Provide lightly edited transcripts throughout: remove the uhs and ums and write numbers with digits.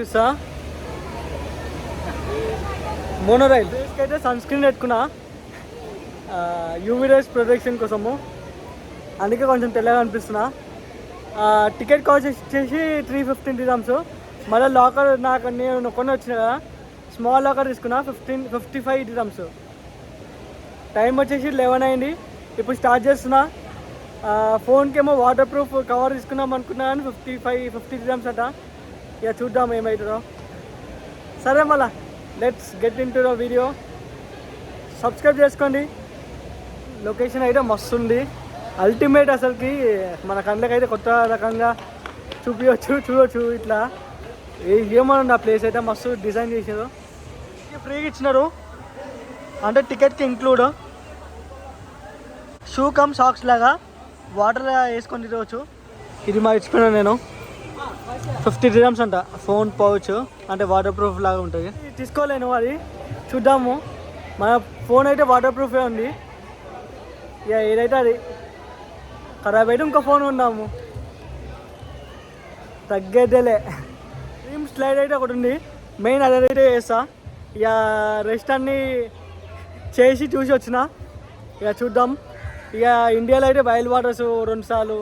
చూసా మోనోరైల్ అయితే sun screen పెట్టుకున్నా యూవీ రేస్ ప్రొటెక్షన్ కోసము, అందుకే కొంచెం తెల్లగా అనిపిస్తున్నా. టికెట్ కాస్ట్ వచ్చేసి 315 dirhams. మళ్ళీ లాకర్ నేను కొన్ని వచ్చిన కదా, స్మాల్ లాకర్ తీసుకున్నా 55 dirhams. టైం వచ్చేసి 11 అయింది. ఇప్పుడు స్టార్ట్ చేస్తున్నా. ఫోన్కి ఏమో వాటర్ ప్రూఫ్ కవర్ తీసుకున్నాం అనుకున్నా కానీ 50 dirhams అంట. ఇక చూద్దాం ఏమవుతుందో. సరే మళ్ళా let's get in to the video. Subscribe చేసుకోండి. లొకేషన్ అయితే మస్తు ఉంది, అల్టిమేట్. అసలుకి మన కళ్ళకి అయితే కొత్త రకంగా చూడొచ్చు. ఇట్లా ఏమన్నా ఆ ప్లేస్ అయితే మస్తు డిజైన్ చేసారు. ఫ్రీగా ఇచ్చినారు అంటే టికెట్కి ఇంక్లూడ్. షూ కమ్ సాక్స్ లాగా వాటర్లో వేసుకొని తిరగచ్చు. ఇది మా ఇచ్చిపోయినా నేను 50 dirhams అంట. ఫోన్ పౌచ్ అంటే వాటర్ ప్రూఫ్ లాగా ఉంటుంది. తీసుకోలేను, అది చూద్దాము. మన ఫోన్ అయితే వాటర్ ప్రూఫే ఉంది. ఇక ఏదైతే అది ఖరాబ్ అయితే ఇంకో ఫోన్ ఉన్నాము, తగ్గేదేలే. డ్రీమ్ స్లైడ్ అయితే ఒకటి ఉంది, మెయిన్ అదైతే చేస్తా. ఇక రెస్ట్ అన్నీ చేసి చూసి వచ్చిన. ఇక చూద్దాం. ఇక ఇండియాలో అయితే బయల్ వాటర్స్ 2 సార్లు,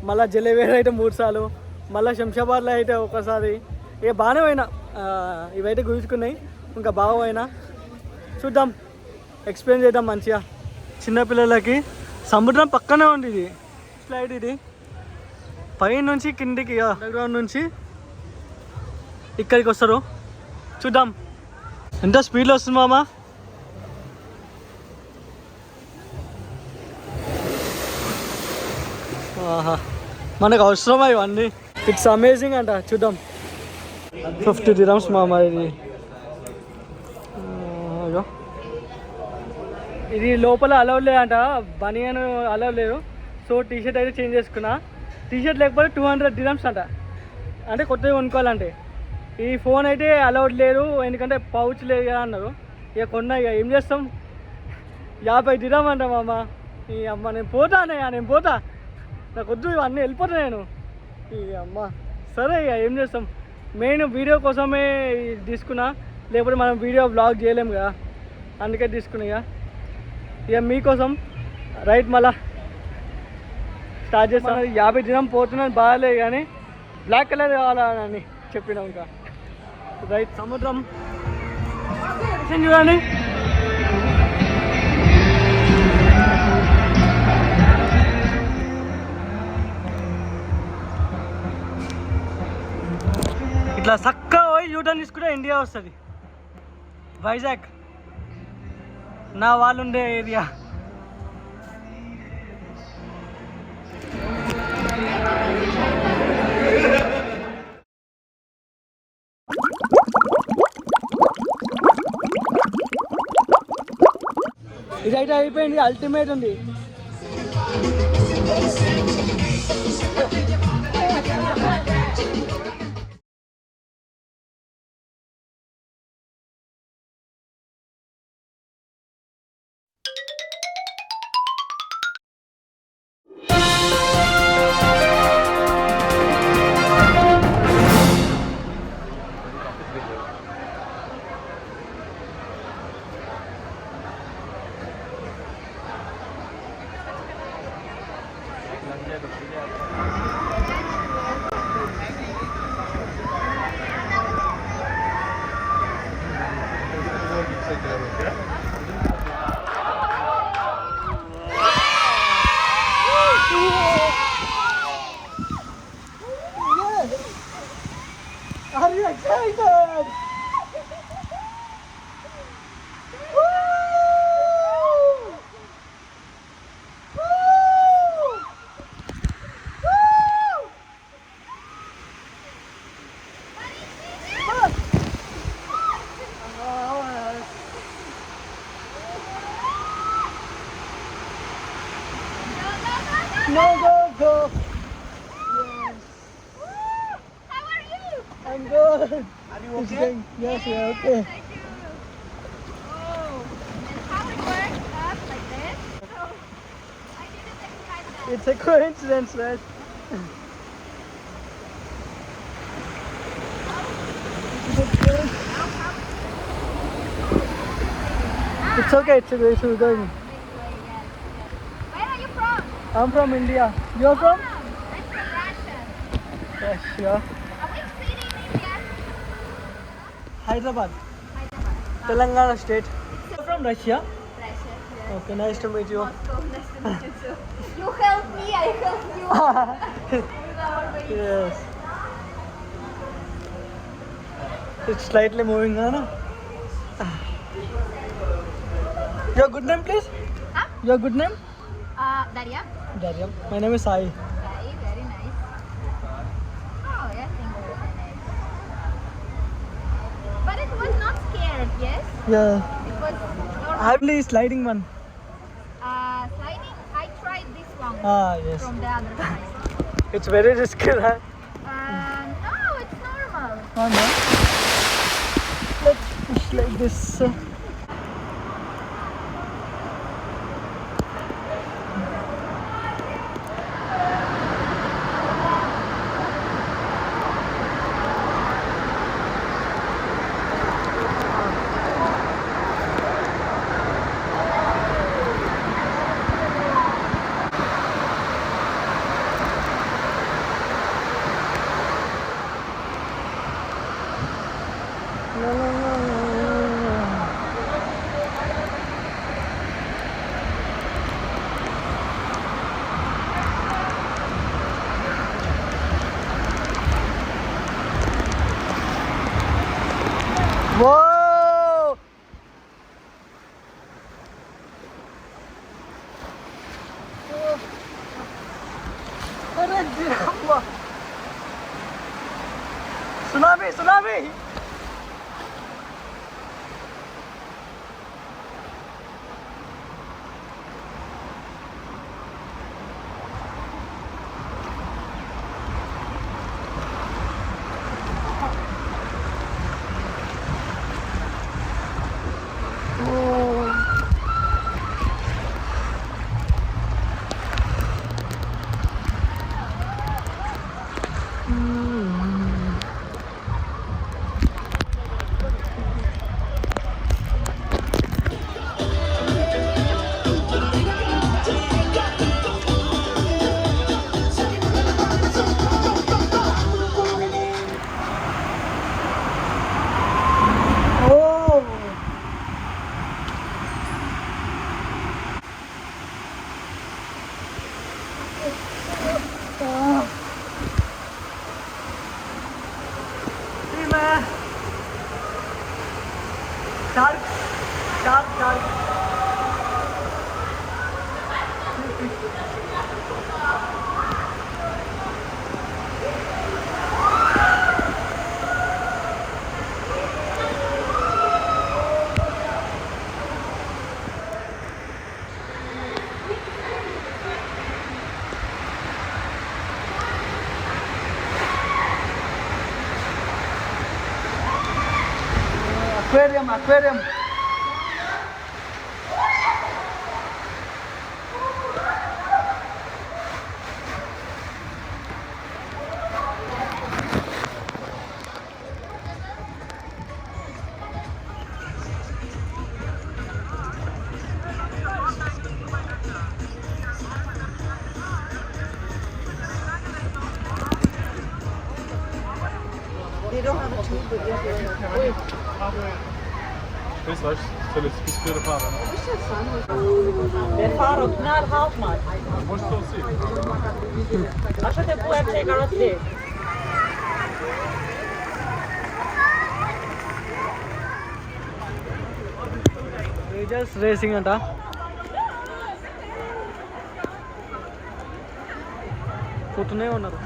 మళ్ళీ జలేవేర్ అయితే 3 సార్లు, మళ్ళీ శంషాబాద్లో అయితే ఒకసారి. ఇక బాగానే పోయినా, ఇవైతే గుంజుకున్నాయి. ఇంకా బాగా పోయినా. చూద్దాం, ఎక్స్ప్లెయిన్ చేద్దాం మంచిగా. చిన్నపిల్లలకి సముద్రం పక్కనే ఉంది ఇది స్లైడ్. ఇది పై నుంచి కిందికి అండర్గ్రౌండ్ నుంచి ఇక్కడికి వస్తారు. చూద్దాం ఎంత స్పీడ్లో వస్తుంది మామ. మనకు అవసరమా ఇవన్నీ? ఇట్స్ అమేజింగ్ అంట. చూద్దాం. 50 dirhams మామ. ఇది లోపల అలౌ లేదంట, బనియన్ అలౌ లేదు. సో టీషర్ట్ అయితే చేంజ్ చేసుకున్నా. టీషర్ట్ లేకపోతే 200 dirhams అంట, అంటే కొత్తది కొనుక్కోవాలంటే. ఈ ఫోన్ అయితే అలౌడ్ లేదు, ఎందుకంటే పౌచ్ లేదు కదా అన్నారు. ఇక కొన్నా. ఇక ఏం చేస్తాం, 50 dirhams అంట మామ. ఈ అమ్మ నేను పోతా, నాకు వద్దు ఇవన్నీ, వెళ్ళిపోతా నేను. ఈ అమ్మ సరే ఇక ఏం చేస్తాం. మెయిన్ వీడియో కోసమే తీసుకున్నా, లేకపోతే మనం వీడియో బ్లాగ్ చేయలేము కదా, అందుకే తీసుకున్నా. ఇక మీకోసం రైట్ మళ్ళా స్టార్ట్ చేస్తాను. 50 dirhams పోతున్నాను బాగాలేదు, కానీ బ్లాక్ కలర్ కావాలని చెప్పినా. ఇంకా రైట్ సముద్రం చూడండి. ఇట్లా చక్కగా పోయి యూటర్న్ తీసుకుంటే ఇండియా వస్తుంది. వైజాగ్ నా వాళ్ళు ఉండే ఏరియా. ఇదైతే అయిపోయింది, అల్టిమేట్ ఉంది. Are you excited? No, go. Yes. How are you? I'm good. Are you okay? Yes, yeah, okay. Thank you. Oh, and how it works up like this? Oh, I didn't expect that. It's a coincidence, right? It's okay. It's going. This way, yes. Where are you from? I'm from India. You're from? I'm from Russia. Russia. Which city in India? Hyderabad, Hyderabad. Telangana state. You're from Russia. Russia, yes. Okay, nice to meet you. Moscow, nice to meet you too. You help me, I help you. With our way. Yes. It's slightly moving on. Your good name, please? Huh? Your good name? Daria. Daryam. My name is Sai. Okay, very nice. Oh, yeah, thank you. Very nice. But it was not scared, yes? Yeah. It was normal. Hardly sliding one. Sliding, I tried this one Yes. from the other side. It's very risky, huh? No, it's normal. Oh, no. Let's push like this. La, la, la, la, la. Whoa! अरे गिरा हुआ tsunami tsunami Shark, shark, shark. Aquarium, aquarium. They don't have a tube, but yes, they have. Wees was, zullen ze spelen varen? They far not half much. Možeš to si? I should have put take out there. Just racing అంట పోతూనే ఉన్నారు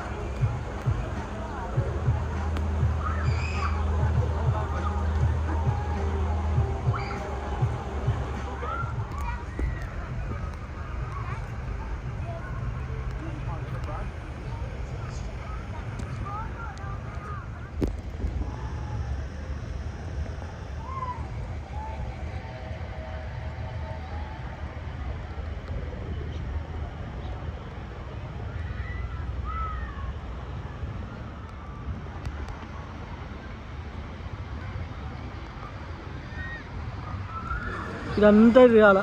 ఇదంతా తిరగాల.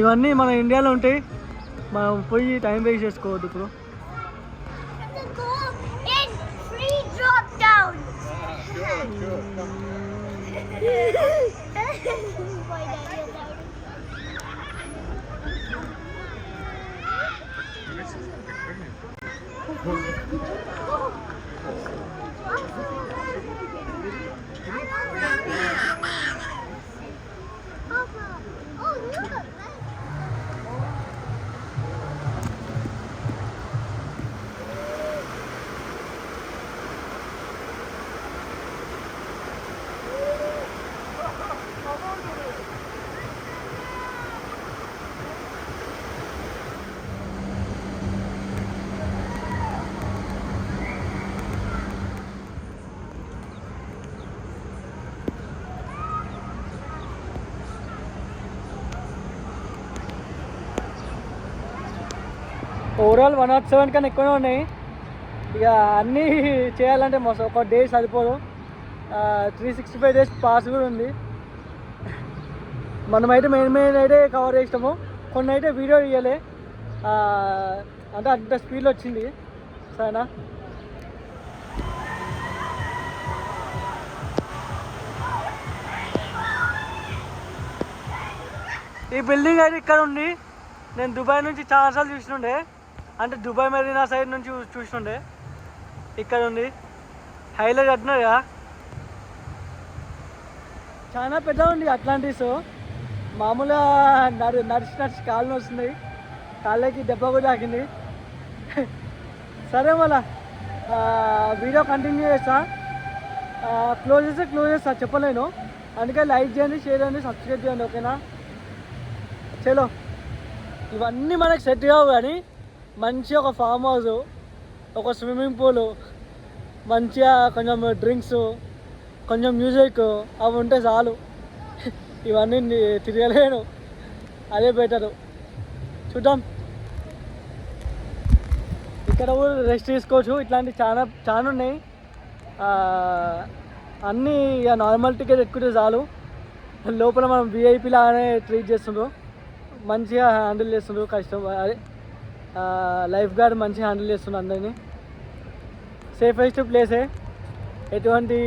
ఇవన్నీ మన ఇండియాలో ఉంటాయి, మనం పోయి టైం వేస్ట్ చేసుకోవద్దు ఇప్పుడు. ఓవరాల్ 107 కన్నా ఎక్కువనే ఉన్నాయి. ఇక అన్నీ చేయాలంటే మస్తు ఒక డే సరిపోదు. 365 days పాస్ కూడా ఉంది. మనమైతే మెయిన్ అయితే కవర్ చేస్తాము, కొన్ని అయితే వీడియో తీయలే, అంటే అంత స్పీడ్లో వచ్చింది. సరేనా, ఈ బిల్డింగ్ అయితే ఇక్కడ ఉంది. నేను దుబాయ్ నుంచి చాలాసార్లు చూసినుండే, అంటే దుబాయ్ మెరీనా సైడ్ నుంచి చూసినుండే. ఇక్కడ ఉంది, హైలైట్ కట్టినారు కదా, చాలా పెద్దగా ఉంది. అట్లాంటిస్ మామూలుగా నడిచి కాళ్ళు వస్తుంది, కాళ్ళకి దెబ్బ కూడా తాకింది. సరే మళ్ళా వీడియో కంటిన్యూ చేస్తా. క్లోజ్ చేస్తా చెప్పలేను, అందుకే లైక్ చేయండి, షేర్ చేయండి, సబ్స్క్రైబ్ చేయండి. ఓకేనా, చలో. ఇవన్నీ మనకు సెట్ కావు, కానీ మంచిగా ఒక ఫామ్ హౌస్, ఒక స్విమ్మింగ్ పూలు, మంచిగా కొంచెం డ్రింక్స్, కొంచెం మ్యూజిక్ అవి ఉంటే చాలు. ఇవన్నీ తిరగలేను, అదే బెటరు. చూద్దాం, ఇక్కడ కూడా రెస్ట్ తీసుకోవచ్చు. ఇట్లాంటివి చాలా ఉన్నాయి. అన్నీ ఇక నార్మల్ టికెట్ ఎక్కువ చాలు. లోపల మనం VIP లాగానే ట్రీట్ చేస్తుండ్రు, మంచిగా హ్యాండిల్ చేస్తుండ్రు. కష్టం అదే లైఫ్ గార్డ్ మంచిగా హ్యాండిల్ చేస్తుండ్రు అందరినీ. సేఫెస్ట్ ప్లేసే, ఎటువంటి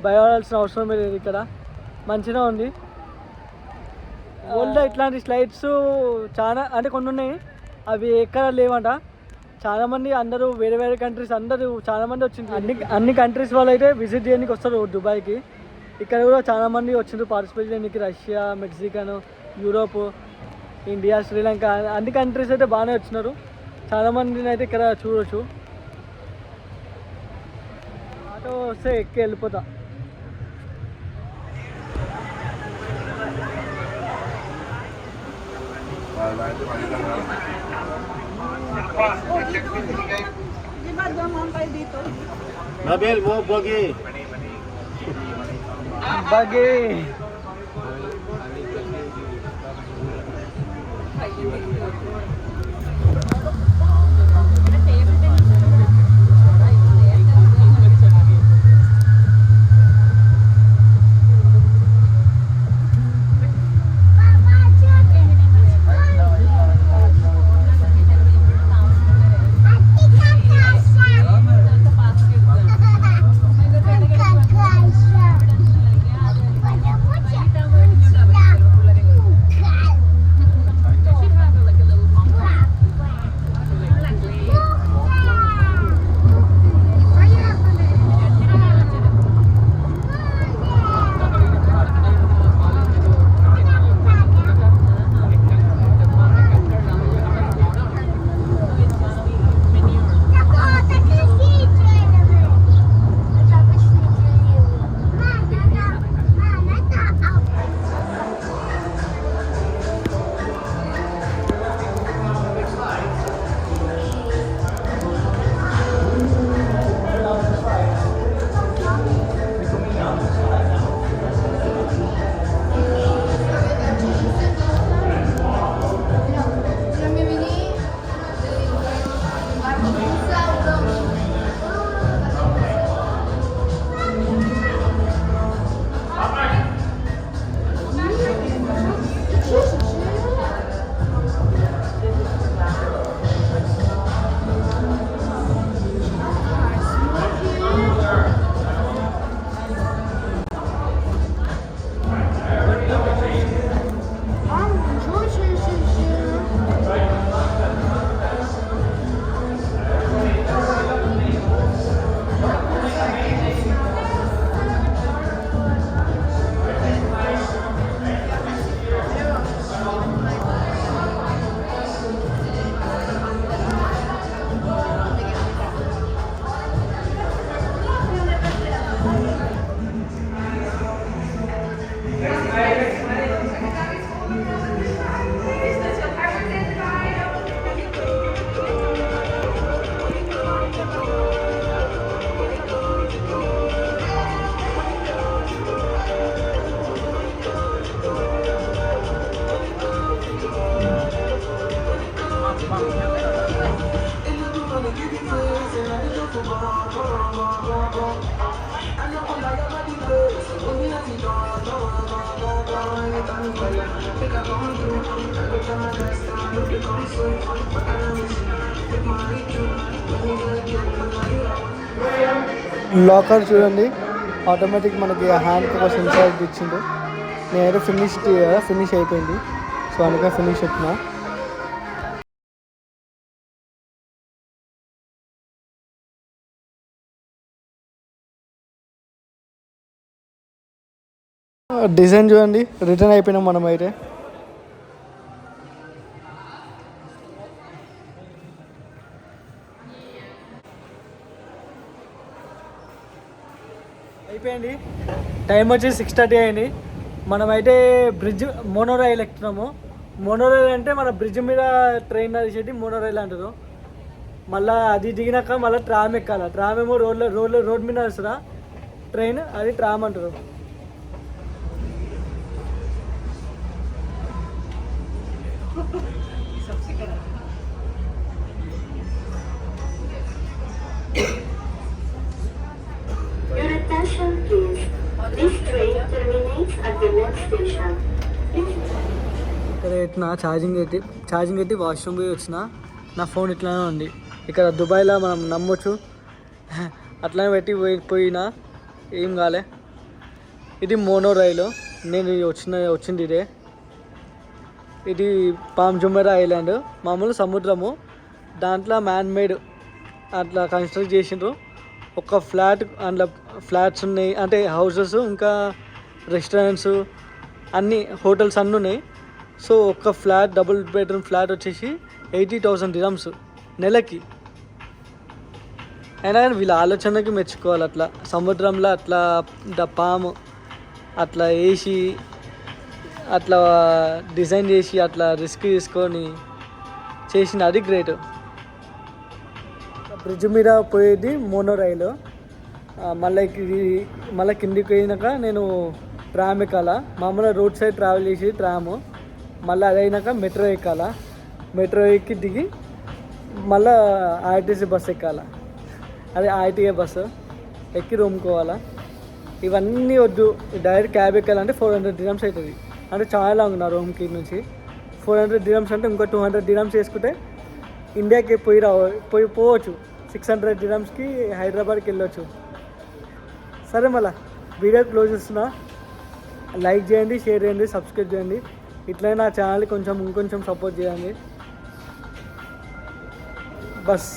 భయపడాల్సిన అవసరం లేదు. ఇక్కడ మంచిగా ఉంది. ఓల్డ్ ఇట్లాంటి స్లైడ్స్ చాలా అంటే కొన్ని ఉన్నాయి, అవి ఎక్కడ లేవంట. చాలామంది అందరూ వేరే కంట్రీస్ అందరూ చాలామంది వచ్చింది. అన్ని కంట్రీస్ వాళ్ళు అయితే విజిట్ చేయడానికి వస్తారు దుబాయ్కి. ఇక్కడ కూడా చాలామంది వచ్చిండ్రు పార్టిసిపేట్ చేయడానికి. Russia, Mexican, Europe, India, Sri Lanka అన్ని కంట్రీస్ అయితే బాగానే వచ్చినారు. చాలామందిని అయితే ఇక్కడ చూడవచ్చు. ఆటో వస్తే ఎక్కి వెళ్ళిపోతా. Nabel mo bagi. Bagi. Locker చూడండి, ఆటోమేటిక్ మనకి హ్యాండ్కి ఒక సెన్సార్ ఇచ్చిండు. నేనైతే ఫినిష్ అయిపోయింది, సో అందుకే ఫినిష్ చెప్పిన. డిజైన్ చూడండి, రిటర్న్ అయిపోయినాం మనం అయితే. అయిపోయింది, టైం వచ్చి 6:30 అయింది. మనమైతే బ్రిడ్జ్ మోనోరైల్ ఎక్కుతున్నాము. మోనోరైల్ అంటే మన బ్రిడ్జ్ మీద ట్రైన్ నడిచేటి మోనోరైల్ అంటారు. మళ్ళీ అది దిగినాక మళ్ళీ ట్రామ్ ఎక్కాలి. ట్రామ్ ఏమో రోడ్ మీద వస్తుందా ట్రైన్, అది ట్రామ్ అంటారు. Your attention please. This train terminates at the next station. ఇక్కడ పెట్టిన ఛార్జింగ్ పెట్టి వాష్రూమ్ పోయి వచ్చిన. నా ఫోన్ ఇట్లానే ఉంది. ఇక్కడ దుబాయ్లో మనం నమ్మొచ్చు, అట్లానే పెట్టి పోయినా ఏం కాలే. ఇది మోనో రైలు, నేను వచ్చింది ఇదే. ఇది పామ్ జుమెరా ఐలాండ్, మామూలు సముద్రము, దాంట్లో మ్యాన్ మేడ్ అట్లా కన్స్ట్రక్ట్ చేసిండ్రు. ఒక అందులో ఫ్లాట్స్ ఉన్నాయి, అంటే హౌసెస్, ఇంకా రెస్టారెంట్స్, అన్ని హోటల్స్ అన్నీ ఉన్నాయి. సో ఒక ఫ్లాట్, డబుల్ బెడ్రూమ్ ఫ్లాట్ వచ్చేసి 80,000 dirhams నెలకి. అయినా కానీ వీళ్ళ ఆలోచనకి మెచ్చుకోవాలి. అట్లా సముద్రంలో అట్లా పాము అట్లా వేసి అట్లా డిజైన్ చేసి అట్లా రిస్క్ తీసుకొని చేసిన, అది గ్రేట్. బ్రిడ్జ్ మీద పోయేది మోనో రైలు. మళ్ళీ కిందికి పోయినాక నేను ట్రామ్ ఎక్కాల. మామూలుగా రోడ్ సైడ్ ట్రావెల్ చేసి ట్రాము, మళ్ళీ అది అయినాక మెట్రో ఎక్కాల. మెట్రో ఎక్కి దిగి మళ్ళీ ఆర్టీసీ బస్సు ఎక్కాల, అదే ఆర్టీఏ బస్సు ఎక్కి రూమ్కోవాలా. ఇవన్నీ వద్దు, డైరెక్ట్ క్యాబ్ ఎక్కాలంటే 400 dirhams అవుతుంది. అంటే చాలా లాంగ్ నా రూమ్కి నుంచి. 400 dirhams అంటే ఇంకో 200 dirhams వేసుకుంటే ఇండియాకి పోవచ్చు. 600 dirhamsకి హైదరాబాద్కి వెళ్ళొచ్చు. సరే, మళ్ళీ వీడియో క్లోజ్ చేస్తున్నా. లైక్ చేయండి, షేర్ చేయండి, సబ్స్క్రైబ్ చేయండి. ఇట్లనే నా ఛానల్ని ఇంకొంచెం సపోర్ట్ చేయండి. బస్.